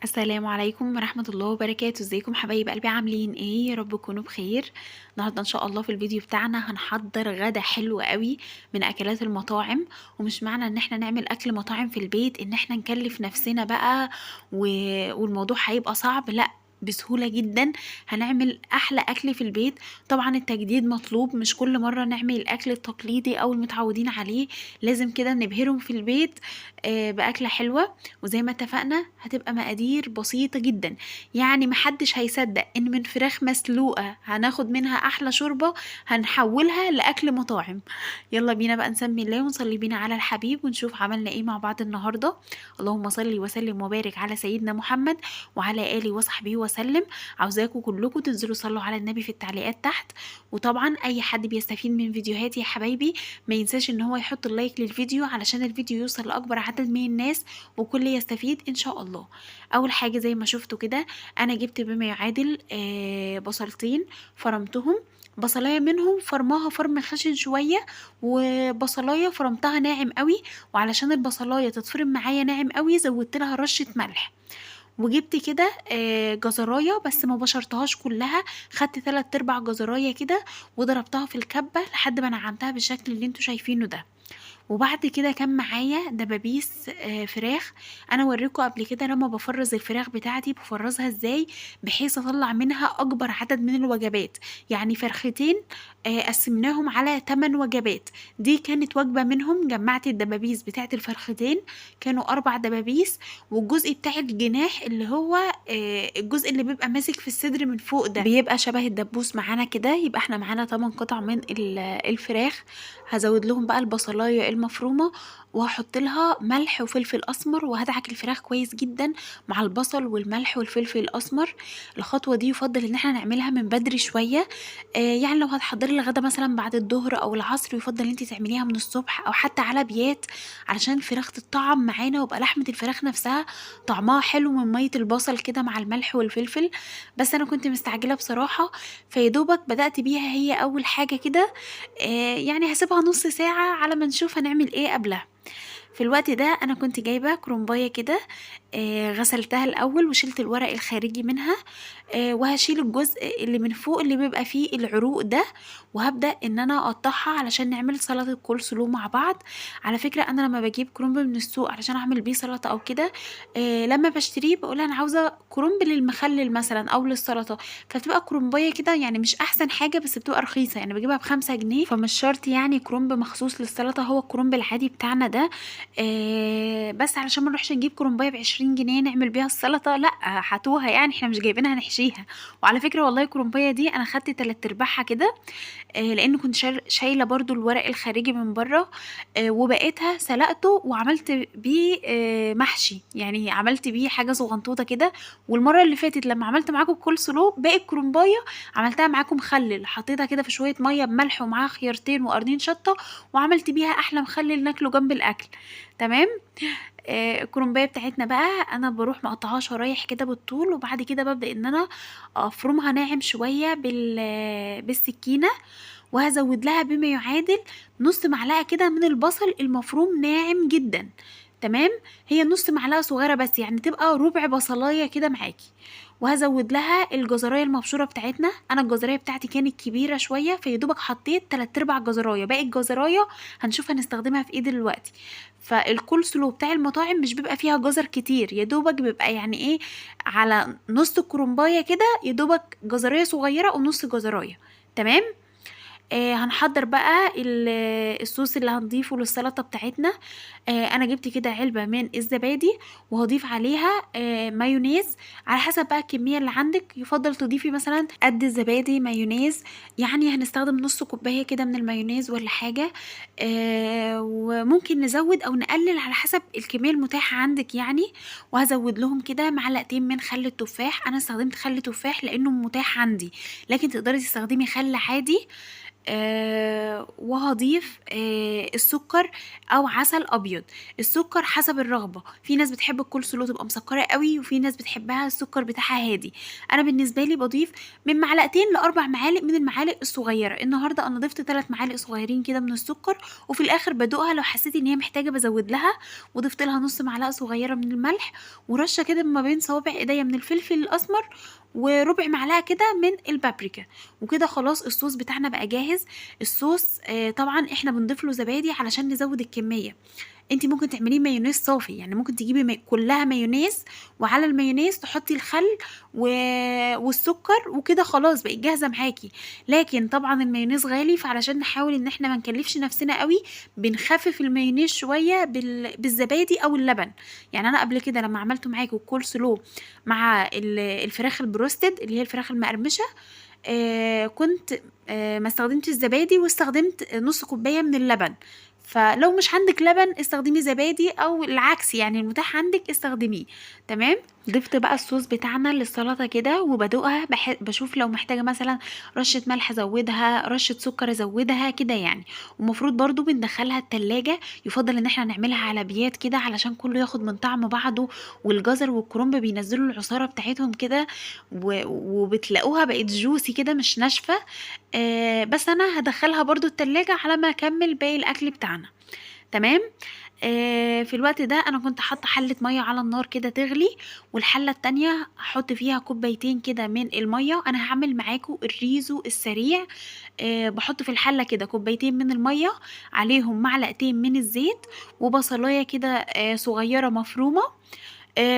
السلام عليكم ورحمة الله وبركاته. ازيكم حبايب قلبي؟ عاملين ايه؟ يا رب تكونوا بخير. النهارده ان شاء الله في الفيديو بتاعنا هنحضر غدا حلو قوي من اكلات المطاعم. ومش معنى ان احنا نعمل اكل مطاعم في البيت ان احنا نكلف نفسنا بقى و... والموضوع هيبقى صعب، لا، بسهولة جدا هنعمل احلى اكل في البيت. طبعا التجديد مطلوب، مش كل مرة نعمل الاكل التقليدي او المتعودين عليه، لازم كده نبهرهم في البيت باكلة حلوة. وزي ما اتفقنا هتبقى مقادير بسيطة جدا، يعني محدش هيصدق ان من فراخ مسلوقة هناخد منها احلى شوربة هنحولها لاكل مطاعم. يلا بينا بقى نسمي الله ونصلي بينا على الحبيب ونشوف عملنا ايه مع بعض النهاردة. اللهم صل وسلم وبارك على سيدنا محمد وعلى آله وصحبه وسلم. عاوزاكم كلكم تنزلوا صلوا على النبي في التعليقات تحت. وطبعا اي حد بيستفيد من فيديوهاتي يا حبايبي ما ينساش ان هو يحط اللايك للفيديو علشان الفيديو يوصل لاكبر عدد من الناس وكل يستفيد ان شاء الله. اول حاجه زي ما شفتوا كده انا جبت بما يعادل بصلتين، فرمتهم. بصلايه منهم فرماها فرم خشن شويه، وبصلايه فرمتها ناعم قوي. وعلشان البصلايه تتفرم معايا ناعم قوي زودت لها رشه ملح. وجبت كده جزرايه بس ما بشرتهاش كلها، خدت 3/4 جزرايه كده وضربتها في الكبه لحد ما نعمتها بالشكل اللي انتوا شايفينه ده. وبعد كده كان معايا دبابيس فراخ. انا وريكم قبل كده لما بفرز الفراخ بتاعتي بفرزها ازاي بحيث اطلع منها اكبر عدد من الوجبات. يعني فرختين قسمناهم على 8 وجبات. دي كانت وجبة منهم، جمعت الدبابيس بتاعت الفرختين كانوا 4 دبابيس. والجزء بتاع الجناح اللي هو الجزء اللي بيبقى ماسك في الصدر من فوق ده بيبقى شبه الدبوس معانا كده، يبقى احنا معانا 8 قطع من الفراخ. هزود لهم بقى البصلايه المفرومه وهحط لها ملح وفلفل اسمر وهدعك الفراخ كويس جدا مع البصل والملح والفلفل الاسمر. الخطوه دي يفضل ان احنا نعملها من بدري شويه. يعني لو هتحضري الغدا مثلا بعد الظهر او العصر يفضل انت تعمليها من الصبح او حتى على بيات علشان الفراخ تتطعم معانا ويبقى لحمه الفراخ نفسها طعمها حلو من ميه البصل كده مع الملح والفلفل. بس انا كنت مستعجله بصراحه، فيدوبك بدات بيها هي اول حاجه كده. يعني هسيبها نص ساعة على ما نشوف هنعمل ايه قبلها. في الوقت ده انا كنت جايبه كرومبايه كده، غسلتها الاول وشلت الورق الخارجي منها. وهشيل الجزء اللي من فوق اللي بيبقى فيه العروق ده، وهبدا ان انا اقطعها علشان نعمل سلطه كول سلو مع بعض. على فكره انا لما بجيب كرومب من السوق علشان اعمل بيه سلطه او كده، لما بشتريه بقول انا عاوزه كرومب للمخلل مثلا او للسلطه، فتبقى كرومبايه كده يعني مش احسن حاجه بس بتبقى رخيصه، يعني بجيبها ب5 جنيه، فمش شرط يعني كرومب مخصوص للسلطه، هو الكرومب العادي بتاعنا ده. بس علشان ما نروحش نجيب كرومبايه ب20 جنيه نعمل بيها السلطه، لا هاتوها، يعني احنا مش جايبينها نحشيها. وعلى فكره والله الكرومبايه دي انا خدت 3/4 كده، لان كنت شايله برضو الورق الخارجي من بره. وبقيتها سلقته وعملت بيه محشي، يعني عملت بيه حاجه صغنطوطه كده. والمره اللي فاتت لما عملت معاكم كول سلو باقي الكرومبايه عملتها معاكم مخلل، حطيتها كده في شويه ميه بملح ومعاها خيارتين وقرنين شطه وعملت بيها احلى مخلل ناكله جنب الاكل. تمام. الكرومبايه بتاعتنا بقى انا بروح مقطعاها شرايح كده بالطول، وبعد كده ببدا ان انا افرمها ناعم شويه بالسكينه. وهزود لها بما يعادل نص معلقه كده من البصل المفروم ناعم جدا. تمام. هي نص معلقه صغيره بس، يعني تبقى ربع بصلايه كده معاكي. وهزود لها الجزرايه المبشوره بتاعتنا، انا الجزرايه بتاعتي كانت كبيره شويه فيدوبك حطيت 3/4 جزرايه، باقي الجزرايه هنشوف هنستخدمها في ايه دلوقتي. فالكول سلو بتاع المطاعم مش بيبقى فيها جزر كتير، يا دوبك بيبقى يعني ايه على نص كرومبايه كده، يا دوبك جزرايه صغيره ونص جزرايه. تمام. هنحضر بقى الصوص اللي هنضيفه للسلطة بتاعتنا. انا جبت كده علبة من الزبادي وهضيف عليها مايونيز. على حسب بقى الكمية اللي عندك يفضل تضيفي مثلا قد الزبادي مايونيز، يعني هنستخدم نص كوباية كده من المايونيز ولا حاجة. وممكن نزود او نقلل على حسب الكمية المتاحة عندك يعني. وهزود لهم كده معلقتين من خل التفاح، انا استخدمت خل تفاح لانه متاح عندي، لكن تقدري تستخدمي خل عادي. وهضيف السكر او عسل ابيض. السكر حسب الرغبه، في ناس بتحب الكول سلو تبقى مسكره قوي، وفي ناس بتحبها السكر بتاعها هادي. انا بالنسبه لي بضيف من معلقتين ل4 معالق من المعالق الصغيره. النهارده انا ضفت 3 معالق صغيرين كده من السكر، وفي الاخر بدوقها لو حسيت ان هي محتاجه بزود لها، وضفت لها نص معلقه صغيره من الملح، ورشه كده ما بين صوابع ايديا من الفلفل الاسمر، وربع معلقه كده من البابريكا. وكده خلاص الصوص بتاعنا بقى جاهز. الصوص طبعا احنا بنضيف له زبادي علشان نزود الكميه. انت ممكن تعمليه مايونيز صافي، يعني ممكن تجيبي كلها مايونيز، وعلى المايونيز تحطي الخل و... والسكر، وكده خلاص بقت جاهزه معاكي. لكن طبعا المايونيز غالي، فعلشان نحاول ان احنا ما نكلفش نفسنا قوي بنخفف المايونيز شويه بالزبادي او اللبن. يعني انا قبل كده لما عملته معاكي الكول سلو مع الفراخ البروستد اللي هي الفراخ المقرمشه، كنت ما استخدمتش الزبادي، واستخدمت نص كوبايه من اللبن. فلو مش عندك لبن استخدمي زبادي، او العكس يعني المتاح عندك استخدميه. تمام. ضفت بقى الصوص بتاعنا للسلطه كده وبدوقها، بشوف لو محتاجه مثلا رشه ملح ازودها، رشه سكر ازودها كده يعني. ومفروض برضو بندخلها التلاجة، يفضل ان احنا نعملها على بيات كده علشان كله ياخد من طعم بعضه. والجزر والكرنب بينزلوا العصاره بتاعتهم كده، وبتلاقوها بقت جوسي كده مش ناشفه. بس انا هدخلها برضو التلاجة على ما اكمل باقي الاكل بتاعنا. تمام. في الوقت ده انا كنت حاطه حله ميه على النار كده تغلي، والحله التانية هحط فيها كوبايتين كده من الميه. انا هعمل معاكم الريزو السريع. بحط في الحله كده كوبايتين من الميه، عليهم معلقتين من الزيت، وبصلايه كده صغيره مفرومه.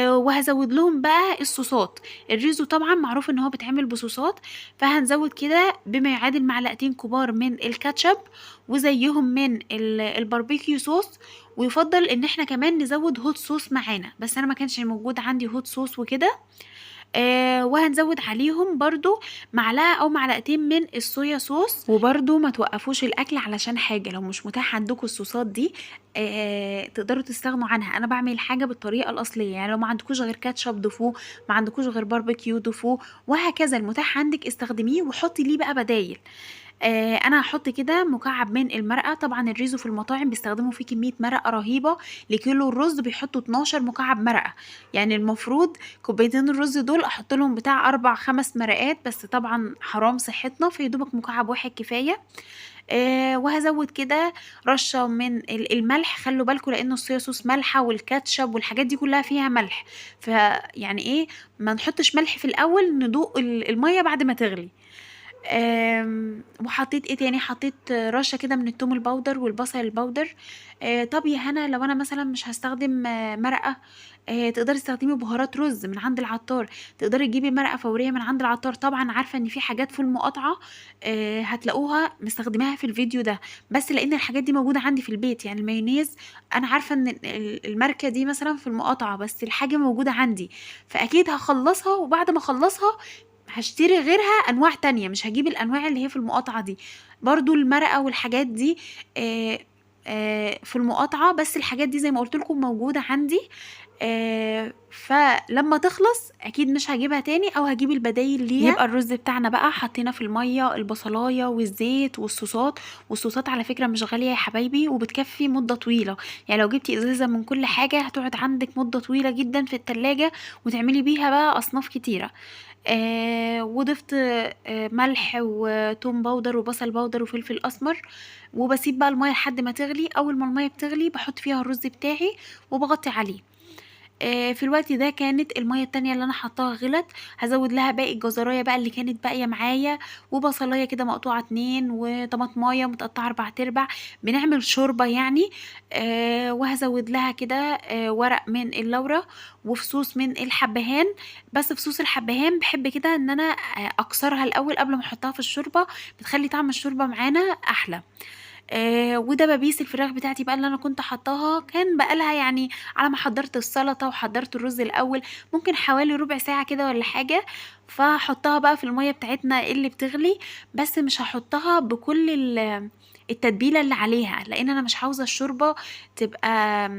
وهزود لهم بقى الصوصات. الريزو طبعا معروف ان هو بيتعمل بصوصات، فهنزود كده بما يعادل معلقتين كبار من الكاتشب، وزيهم من الباربيكيو صوص. ويفضل ان احنا كمان نزود هوت صوص معانا، بس انا ما كانش موجود عندي هوت صوص وكده. وهنزود عليهم برضو معلقة او معلقتين من الصويا صوص. وبرضو ما توقفوش الاكل علشان حاجة، لو مش متاح عندكم الصوصات دي تقدروا تستغنوا عنها. انا بعمل الحاجة بالطريقة الاصلية، يعني لو ما عندكوش غير كاتشب ضيفوه، ما عندكوش غير باربيكيو ضيفوه، وهكذا. المتاح عندك استخدميه وحطي ليه بقى بدايل. انا هحط كده مكعب من المرقه. طبعا الريزو في المطاعم بيستخدموا فيه كميه مرقه رهيبه، لكيلو الرز بيحطوا 12 مكعب مرقه. يعني المفروض كوبايتين الرز دول احط لهم بتاع 4-5 مرقات، بس طبعا حرام صحتنا، فيدوبك مكعب واحد كفايه. وهزود كده رشه من الملح. خلوا بالكم لان الصويا صوص مالحه، والكاتشب والحاجات دي كلها فيها ملح، فيعني ايه ما نحطش ملح في الاول، ندوق الميه بعد ما تغلي. وحطيت ايه تاني، حطيت رشه كده من التوم البودر والبصل البودر. طب يا هنا لو انا مثلا مش هستخدم مرقه، تقدري تستخدمي بهارات رز من عند العطار. تقدري تجيبي مرقه فوريه من عند العطار. طبعا عارفه ان في حاجات في المقاطعه هتلاقوها مستخدماها في الفيديو ده، بس لان الحاجات دي موجوده عندي في البيت. يعني المايونيز انا عارفه ان الماركه دي مثلا في المقاطعه، بس الحاجه موجوده عندي، فاكيد هخلصها. وبعد ما اخلصها هشتري غيرها انواع تانية، مش هجيب الانواع اللي هي في المقاطعة دي. برضو المرقة والحاجات دي في المقاطعة، بس الحاجات دي زي ما قلت لكم موجودة عندي. فلما تخلص اكيد مش هجيبها تاني، او هجيب البدايل ليها. يبقى الرز بتاعنا بقى حطينا في المية البصلاية والزيت والصوصات. والصوصات على فكرة مش غالية يا حبايبي، وبتكفي مدة طويلة. يعني لو جبتي ازازة من كل حاجة هتقعد عندك مدة طويلة جدا في التلاجة، وتعملي بيها بقى اصناف كتيرة. وضفت ملح وتوم باودر وبصل باودر وفلفل اسمر. وبسيب بقى المية لحد ما تغلي. اول ما المية بتغلي بحط فيها الرز بتاعي وبغطي عليه. في الوقت ده كانت المية التانية اللي انا حطاها غلت. هزود لها باقي الجزرايه بقى اللي كانت باقيه معايا، وبصلايه كده مقطوعه 2، وطماطمايه متقطعه 4/4. بنعمل شوربه يعني. وهزود لها كده ورق من اللورة، وفصوص من الحبهان. بس فصوص الحبهان بحب كده ان انا اكسرها الاول قبل ما احطها في الشوربه، بتخلي طعم الشوربه معانا احلى. ودبابيس الفراخ بتاعتي بقى اللي انا كنت حطاها، كان بقالها يعني على ما حضرت السلطه وحضرت الرز الاول ممكن حوالي ربع ساعه كده ولا حاجه. فحطها بقى في الميه بتاعتنا اللي بتغلي، بس مش هحطها بكل التتبيله اللي عليها، لان انا مش عاوزه الشوربه تبقى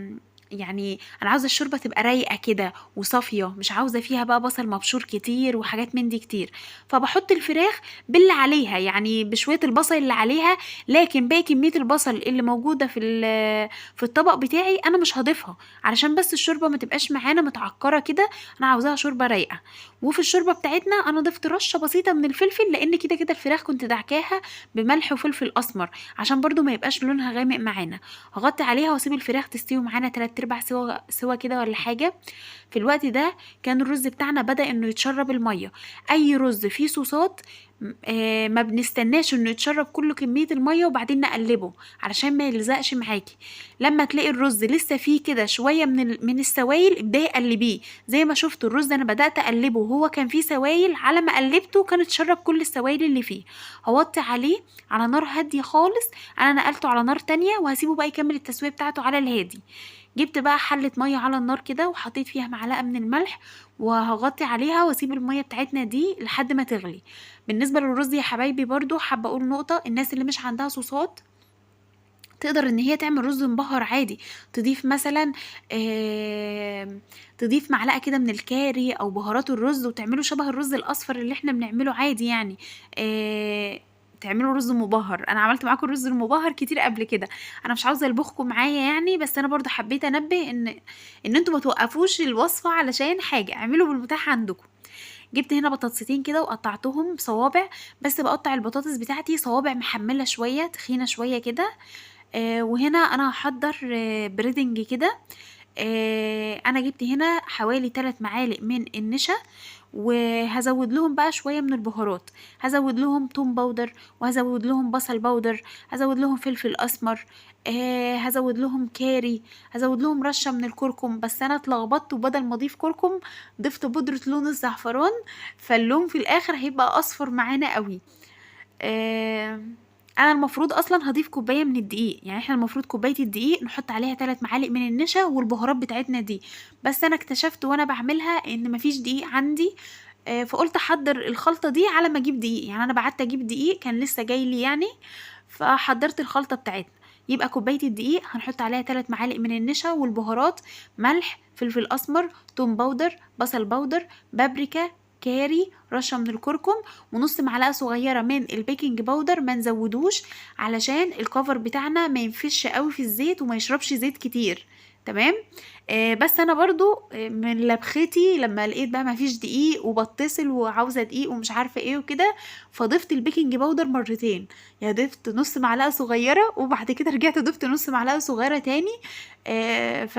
يعني انا عاوزه الشوربه تبقى رايقه كده وصافيه، مش عاوزه فيها بقى بصل مبشور كتير وحاجات من دي كتير. فبحط الفراخ باللي عليها، يعني بشويه البصل اللي عليها، لكن باقي كميه البصل اللي موجوده في الطبق بتاعي انا مش هضيفها، علشان بس الشوربه ما تبقاش معانا متعكره كده، انا عاوزاها شوربه رايقه. وفي الشوربه بتاعتنا انا ضفت رشه بسيطه من الفلفل، لان كده كده الفراخ كنت دعكاها بملح وفلفل اسمر، عشان برضو ما يبقاش لونها غامق معانا. هغطي عليها واسيب الفراخ تستوي معانا 3/4 سوا كده ولا حاجه. في الوقت ده كان الرز بتاعنا بدأ انه يتشرب الميه. اي رز فيه صوصات ما بنستناش انه يتشرب كل كميه الميه وبعدين نقلبه علشان ما يلزقش معاكي. لما تلاقي الرز لسه فيه كده شويه من السوائل، ابداي قلبيه. زي ما شفت الرز انا بدأت اقلبه وهو كان فيه سوائل، على ما قلبته كان اتشرب كل السوائل اللي فيه. هوطي عليه على نار هاديه خالص. انا نقلته على نار تانية وهسيبه بقى يكمل التسويه بتاعته على الهادي. جبت بقى حلة مية على النار كده وحطيت فيها معلقة من الملح، وهغطي عليها واسيب المية بتاعتنا دي لحد ما تغلي. بالنسبة للرز يا حبايبي برضو حابة اقول نقطة، الناس اللي مش عندها صوصات تقدر ان هي تعمل رز مبهر عادي. تضيف مثلا تضيف معلقة كده من الكاري او بهارات الرز وتعمله شبه الرز الاصفر اللي احنا بنعمله عادي يعني. تعملوا رز مبهر. انا عملت معاكم الرز المبهر كتير قبل كده. انا مش عاوزه البخكم معايا يعني، بس انا برضو حبيت انبه ان انتوا ما توقفوش الوصفه علشان حاجه، اعملوا بالمتاح عندكم. جبت هنا بطاطستين كده وقطعتهم صوابع، بس بقطع البطاطس بتاعتي صوابع محمله شويه تخينه شويه كده. وهنا انا هحضر بريدنج كده. انا جبت هنا حوالي 3 معالق من النشا، وهزود لهم بقى شويه من البهارات. هزود لهم توم باودر، وهزود لهم بصل باودر، هزود لهم فلفل اسمر، هزود لهم كاري، هزود لهم رشه من الكركم. بس انا اتلخبطت وبدل ما اضيف كركم ضفت بودره لون الزعفران، فاللون في الاخر هيبقى اصفر معانا قوي. آه انا المفروض اصلا هضيف كوبايه من الدقيق، يعني احنا المفروض كوبايه الدقيق نحط عليها 3 معالق من النشا والبهارات بتاعتنا دي. بس انا اكتشفت وانا بعملها ان مفيش دقيق عندي. فقلت احضر الخلطه دي على ما اجيب دقيق، يعني انا بعت اجيب دقيق كان لسه جاي لي يعني. فحضرت الخلطه بتاعتنا. يبقى كوبايه الدقيق هنحط عليها 3 معالق من النشا والبهارات، ملح، فلفل اسمر، توم باودر، بصل باودر، بابريكا، كاري، رشه من الكركم، ونص معلقه صغيره من البيكنج باودر. ما نزودوش علشان الكفر بتاعنا ما ينفش قوي في الزيت وما يشربش زيت كتير. تمام. بس انا برضو من لبختي لما لقيت بقى ما فيش دقيق وبتصل وعاوزه دقيق ومش عارفه ايه وكده، فضفت البيكنج باودر مرتين. يعني ضفت نص معلقه صغيره وبعد كده رجعت ضفت نص معلقه صغيره تاني. آه ف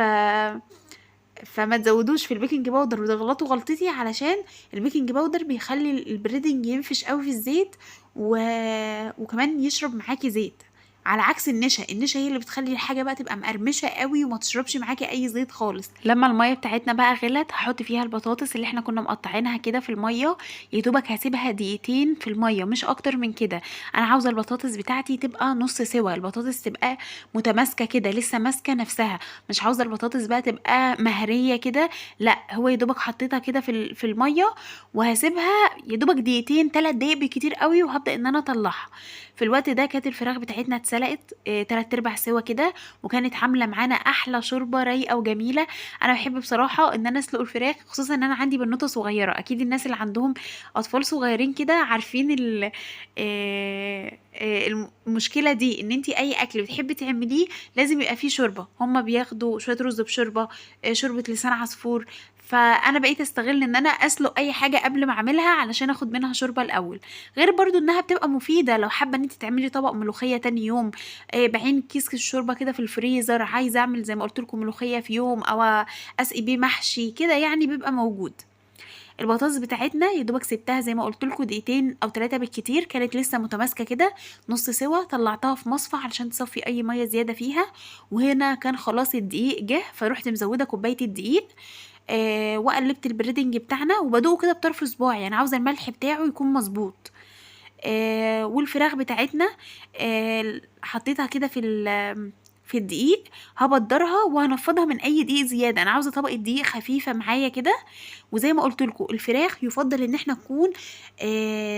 فما تزودوش في البيكنج باودر وتغلطوا غلطتي، علشان البيكنج باودر بيخلي البريدنج ينفش قوي في الزيت وكمان يشرب معاكي زيت، على عكس النشا هي اللي بتخلي الحاجه بقى تبقى مقرمشه قوي وما تشربش معاكي اي زيت خالص. لما الميه بتاعتنا بقى غلت هحط فيها البطاطس اللي احنا كنا مقطعينها كده في الميه. يا دوبك هسيبها دقيقتين في الميه مش اكتر من كده. انا عاوزه البطاطس بتاعتي تبقى نص سوا، البطاطس تبقى متماسكه كده لسه ماسكه نفسها، مش عاوزه البطاطس بقى تبقى مهريه كده. لا، هو يا دوبك حطيتها كده في الميه وهسيبها يا دوبك دقيقتين 3 دقايق بكتير قوي، وهبدا ان انا اطلعها. في الوقت ده كانت الفراخ بتاعتنا اتسلقت 3/4 سوا كده، وكانت عامله معانا احلى شوربه رايقه وجميله. انا بحب بصراحه ان انا اسلق الفراخ، خصوصا ان انا عندي بنوته صغيره. اكيد الناس اللي عندهم اطفال صغيرين كده عارفين المشكله دي، ان انتي اي اكل بتحبي تعمليه لازم يبقى فيه شوربه. هما بياخدوا شويه رز بشوربه، شوربه لسان عصفور. فانا بقيت استغل ان انا اسلق اي حاجه قبل ما اعملها علشان اخد منها شوربه الاول. غير برضو انها بتبقى مفيده لو حابه ان انت تعملي طبق ملوخيه تاني يوم. بعين كيس الشوربه كده في الفريزر، عايزه اعمل زي ما قلت لكم ملوخيه في يوم، او اسقي بيه محشي كده يعني بيبقى موجود. البطاطس بتاعتنا يا دوبك سبتها زي ما قلت لكم دقيقتين او 3 بالكتير، كانت لسه متماسكه كده نص سوا. طلعتها في مصفى علشان تصفي اي ميه زياده فيها. وهنا كان خلاص الدقيق جه، فروحت مزوده كوبايه الدقيق. وقلبت البريدنج بتاعنا وبدوقه كده بطرف صباعي، يعني عاوزه الملح بتاعه يكون مظبوط. والفراخ بتاعتنا حطيتها كده في الدقيق، هبدرها وهنفضها من اي دقيق زياده. انا عاوزه طبقه دقيق خفيفه معايا كده. وزي ما قلت لكم الفراخ يفضل ان احنا نكون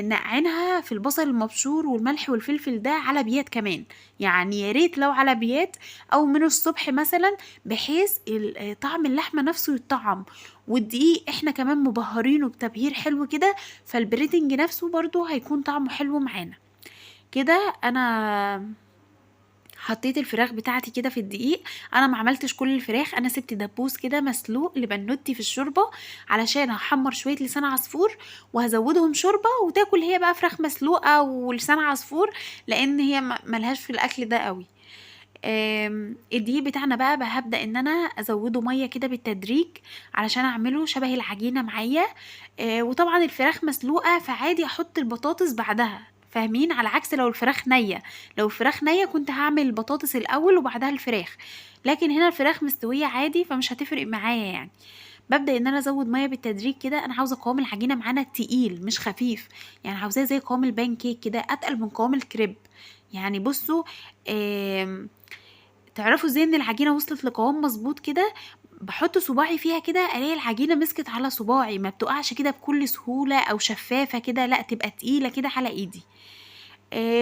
نقعينها في البصل المبشور والملح والفلفل ده على بيات كمان. يعني يا ريت لو على بيات او من الصبح مثلا، بحيث طعم اللحمه نفسه يتطعم. والدقيق احنا كمان مبهرينه بتبهير حلو كده، فالبريدنج نفسه برضو هيكون طعمه حلو معانا. كده انا حطيت الفراخ بتاعتي كده في الدقيق. انا ما عملتش كل الفراخ، انا سبت دبوس كده مسلوق لبنوتي في الشوربه، علشان هحمر شويه لسان عصفور وهزودهم شوربه، وتاكل هي بقى فراخ مسلوقه ولسان عصفور، لان هي ملهاش في الاكل ده قوي. الدقيق بتاعنا بقى هبدأ ان انا ازوده ميه كده بالتدريج علشان اعمله شبه العجينه معايا. وطبعا الفراخ مسلوقه، فعادي احط البطاطس بعدها، فاهمين؟ على عكس لو الفراخ نيه. لو الفراخ نيه كنت هعمل البطاطس الاول وبعدها الفراخ، لكن هنا الفراخ مستويه عادي فمش هتفرق معايا يعني. ببدأ ان انا ازود ميه بالتدريج كده. انا عاوزه قوام العجينه معانا تقيل مش خفيف، يعني عاوزاه زي قوام البان كيك كده، اتقل من قوام الكريب. يعني بصوا، تعرفوا ازاي ان العجينه وصلت لقوام مظبوط كده؟ بحط صباعي فيها كده الاقي العجينه مسكت على صباعي، ما بتقعش كده بكل سهوله او شفافه كده، لا تبقى تقيله كده على ايدي.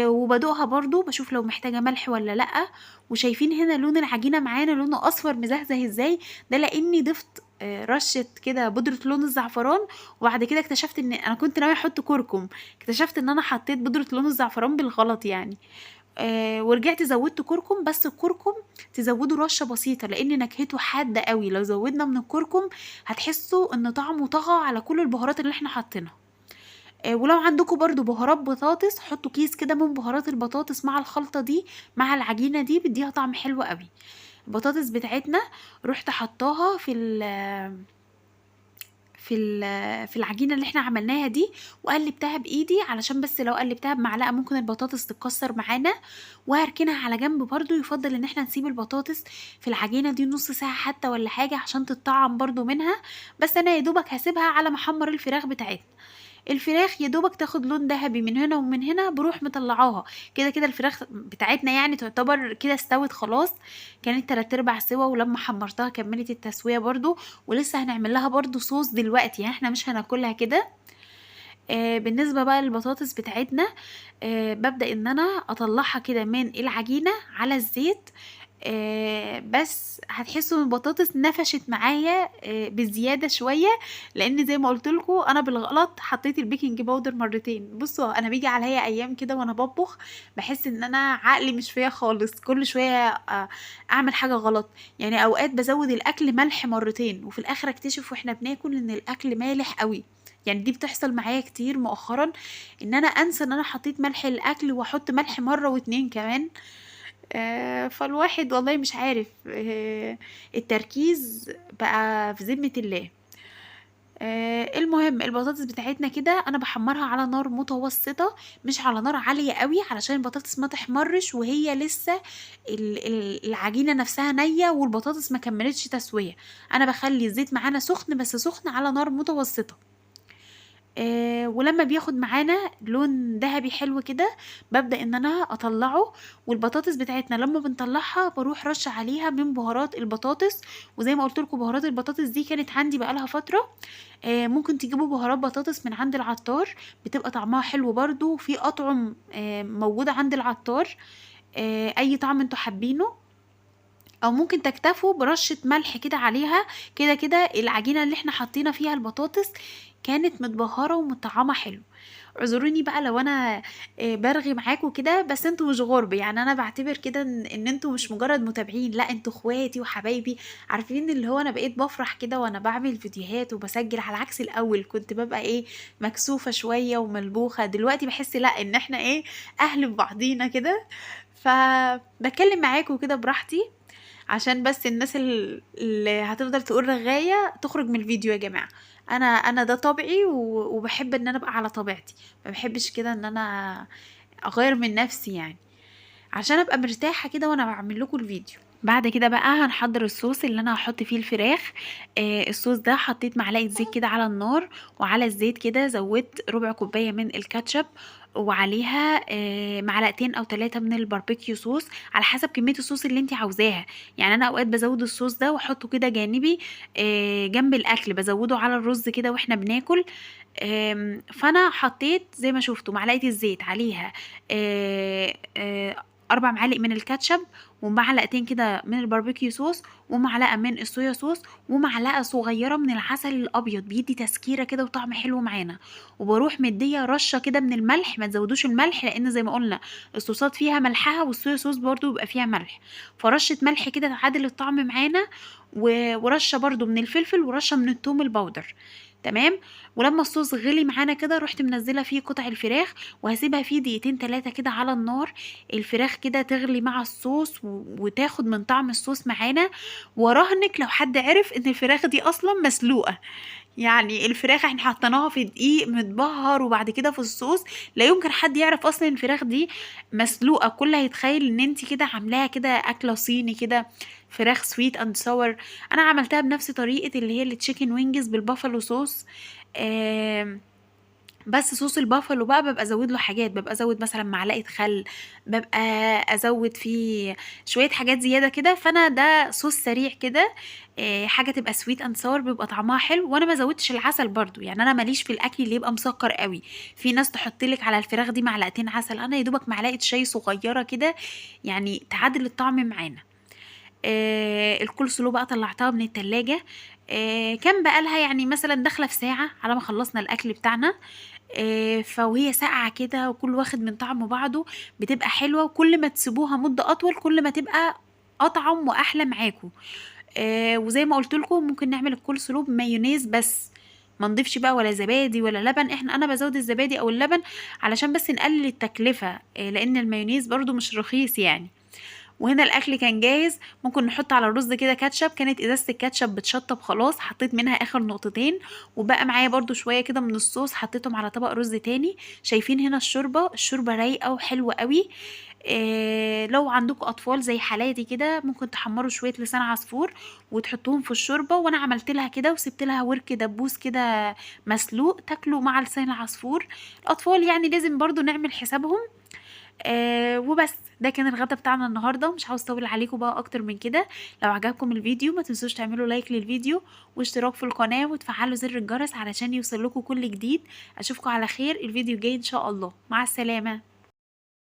وبدوقها برضو بشوف لو محتاجه ملح ولا لا. وشايفين هنا لون العجينه معانا لونه اصفر مزهزه ازاي؟ ده لاني ضفت رشه كده بودره لون الزعفران. وبعد كده اكتشفت ان انا كنت ناويه احط كركم، اكتشفت ان انا حطيت بودره لون الزعفران بالغلط يعني. ورجعت زودت كركم، بس الكركم تزودوا رشه بسيطه لان نكهته حاده قوي. لو زودنا من الكركم هتحسوا ان طعمه طغى على كل البهارات اللي احنا حاطينها. ولو عندكم برضو بهارات بطاطس، حطوا كيس كده من بهارات البطاطس مع الخلطه دي مع العجينه دي، بيديها طعم حلو قوي. البطاطس بتاعتنا رحت حطاها في العجينه اللي احنا عملناها دي، وقلبتها بايدي علشان بس لو قلبتها بمعلقه ممكن البطاطس تتكسر معانا. وهركنها على جنب برضو. يفضل ان احنا نسيب البطاطس في العجينه دي نص ساعه حتى ولا حاجه عشان تتطعم برضو منها. بس انا يا دوبك هسيبها على ما احمر الفراخ بتاعتنا. الفراخ يا دوبك تاخد لون ذهبي من هنا ومن هنا، بروح مطلعاها. كده كده الفراخ بتاعتنا يعني تعتبر كده استوت خلاص، كانت 3/4 سوا، ولما حمرتها كملت التسويه برضو. ولسه هنعمل لها برضو صوص دلوقتي، يعني احنا مش هناكلها كده. بالنسبه بقى للبطاطس بتاعتنا، ببدأ ان انا اطلعها كده من العجينه على الزيت. بس هتحسوا ان البطاطس نفشت معايا بزياده شويه، لان زي ما قلت لكم انا بالغلط حطيت البيكنج باودر مرتين. بصوا انا بيجي عليا ايام كده وانا بطبخ بحس ان انا عقلي مش فيا خالص، كل شويه اعمل حاجه غلط. يعني اوقات بزود الاكل ملح مرتين وفي الاخر اكتشف واحنا بناكل ان الاكل مالح قوي. يعني دي بتحصل معايا كتير مؤخرا، ان انا انسى ان انا حطيت ملح الاكل واحط ملح مره واتنين كمان. فالواحد والله مش عارف، التركيز بقى في ذمة الله. المهم البطاطس بتاعتنا كده انا بحمرها على نار متوسطة، مش على نار عالية قوي علشان البطاطس ما تحمرش وهي لسه العجينة نفسها نية والبطاطس ما كملتش تسوية. انا بخلي الزيت معانا سخن، بس سخن على نار متوسطة. ولما بياخد معانا لون ذهبي حلو كده ببدأ ان انا اطلعه. والبطاطس بتاعتنا لما بنطلعها بروح رش عليها من بهارات البطاطس. وزي ما قلت لكم بهارات البطاطس دي كانت عندي بقالها فترة. ممكن تجيبوا بهارات بطاطس من عند العطار، بتبقى طعمها حلو برضو. في اطعم موجودة عند العطار، اي طعم انتوا حابينه، او ممكن تكتفوا برشة ملح كده عليها. كده كده العجينة اللي احنا حطينا فيها البطاطس كانت متبهرة ومطعمة حلو. اعذروني بقى لو انا برغي معاكم كده، بس انتوا مش غرب. يعني انا بعتبر كده ان انتوا مش مجرد متابعين، لا انتوا اخواتي وحبايبي. عارفين اللي هو انا بقيت بفرح كده وانا بعمل فيديوهات وبسجل، على عكس الاول كنت ببقى مكسوفة شوية وملبوخة. دلوقتي بحس لا ان احنا اهل ببعضينا كده، فبكلم معاكم كده براحتي، عشان بس الناس اللي هتفضل تقول رغاية تخرج من الفيديو. يا جماعة انا ده طبعي، وبحب ان انا ابقى على طبيعتي، ما بحبش كده ان انا اغير من نفسي يعني، عشان ابقى مرتاحة كده وانا بعمل لكم الفيديو. بعد كده بقى هنحضر الصوص اللي انا هحط فيه الفراخ. الصوص ده حطيت معلقه زيت كده على النار، وعلى الزيت كده زودت ربع كوبايه من الكاتشب، وعليها معلقتين او 3 من الباربيكيو صوص على حسب كميه الصوص اللي انت عاوزاها. يعني انا اوقات بزود الصوص ده واحطه كده جانبي جنب الاكل، بزوده على الرز كده واحنا بناكل. فانا حطيت زي ما شفتوا معلقه الزيت عليها 4 معالق من الكاتشب، ومعلقتين كده من الباربيكيو صوص، ومعلقه من الصويا صوص، ومعلقه صغيره من العسل الابيض، بيدي تسكيره كده وطعم حلو معانا. وبروح مديه رشه كده من الملح، ما تزودوش الملح لان زي ما قلنا الصوصات فيها ملحها، والصويا صوص برضو بيبقى فيها ملح، فرشه ملح كده تعادل الطعم معانا. ورشه برضو من الفلفل، ورشه من الثوم البودر. تمام. ولما الصوص غلي معانا كده رحت منزله فيه قطع الفراخ، وهسيبها فيه دقيقتين 3 كده على النار. الفراخ كده تغلي مع الصوص وتاخد من طعم الصوص معانا. وراهنك لو حد عرف ان الفراخ دي اصلا مسلوقه، يعني الفراخ احنا حطيناها في دقيق متبهر وبعد كده في الصوص، لا يمكن حد يعرف اصلا الفراخ دي مسلوقه. كل هيتخيل ان انت كده عاملاها كده اكله صيني كده، فراخ سويت اند ساور. انا عملتها بنفس طريقه اللي هي التشيكن وينجز بالبافالو صوص. آم، بس صوص البافالو بقى ببقى ازود له حاجات، ببقى ازود مثلا معلقه خل، ببقى ازود فيه شويه حاجات زياده كده. فانا ده صوص سريع كده، حاجه تبقى سويت اند ساور بيبقى طعمها حلو. وانا ما زودتش العسل برضو، يعني انا ماليش في الاكل اللي يبقى مسكر قوي. في ناس تحط لك على الفراخ دي معلقتين عسل، انا يا دوبك معلقه شاي صغيره كده، يعني تعادل الطعم معانا. الكول سلو بقى طلعتها من التلاجة. كان بقالها يعني مثلا داخله في ساعه على ما خلصنا الاكل بتاعنا. فوهي ساقعة كده وكل واخد من طعم بعضه، بتبقى حلوة. وكل ما تسيبوها مدة أطول كل ما تبقى أطعم وأحلى معاكم. وزي ما قلت لكم ممكن نعمل الكول سلو بمايونيز بس، ما نضيفش بقى ولا زبادي ولا لبن. انا بزود الزبادي او اللبن علشان بس نقلل التكلفة، لان المايونيز برضو مش رخيص يعني. وهنا الاكل كان جاهز. ممكن نحط على الرز كده كاتشب، كانت ازازه الكاتشب بتشطب خلاص، حطيت منها اخر نقطتين. وبقى معايا برضو شويه كده من الصوص، حطيتهم على طبق رز تاني. شايفين هنا الشوربه رايقه وحلوه قوي. لو عندكم اطفال زي حالاتي كده ممكن تحمروا شويه لسان عصفور وتحطوهم في الشوربه. وانا عملت لها كده وسبت لها ورك دبوس كده مسلوق، تاكلوا مع لسان العصفور. الاطفال يعني لازم برضو نعمل حسابهم. وبس ده كان الغدا بتاعنا النهارده. مش عاوز اطول عليكم بقى اكتر من كده. لو عجبكم الفيديو ما تنسوش تعملوا لايك للفيديو واشتراك في القناه وتفعلوا زر الجرس علشان يوصل لكم كل جديد. اشوفكم على خير الفيديو الجاي ان شاء الله. مع السلامه.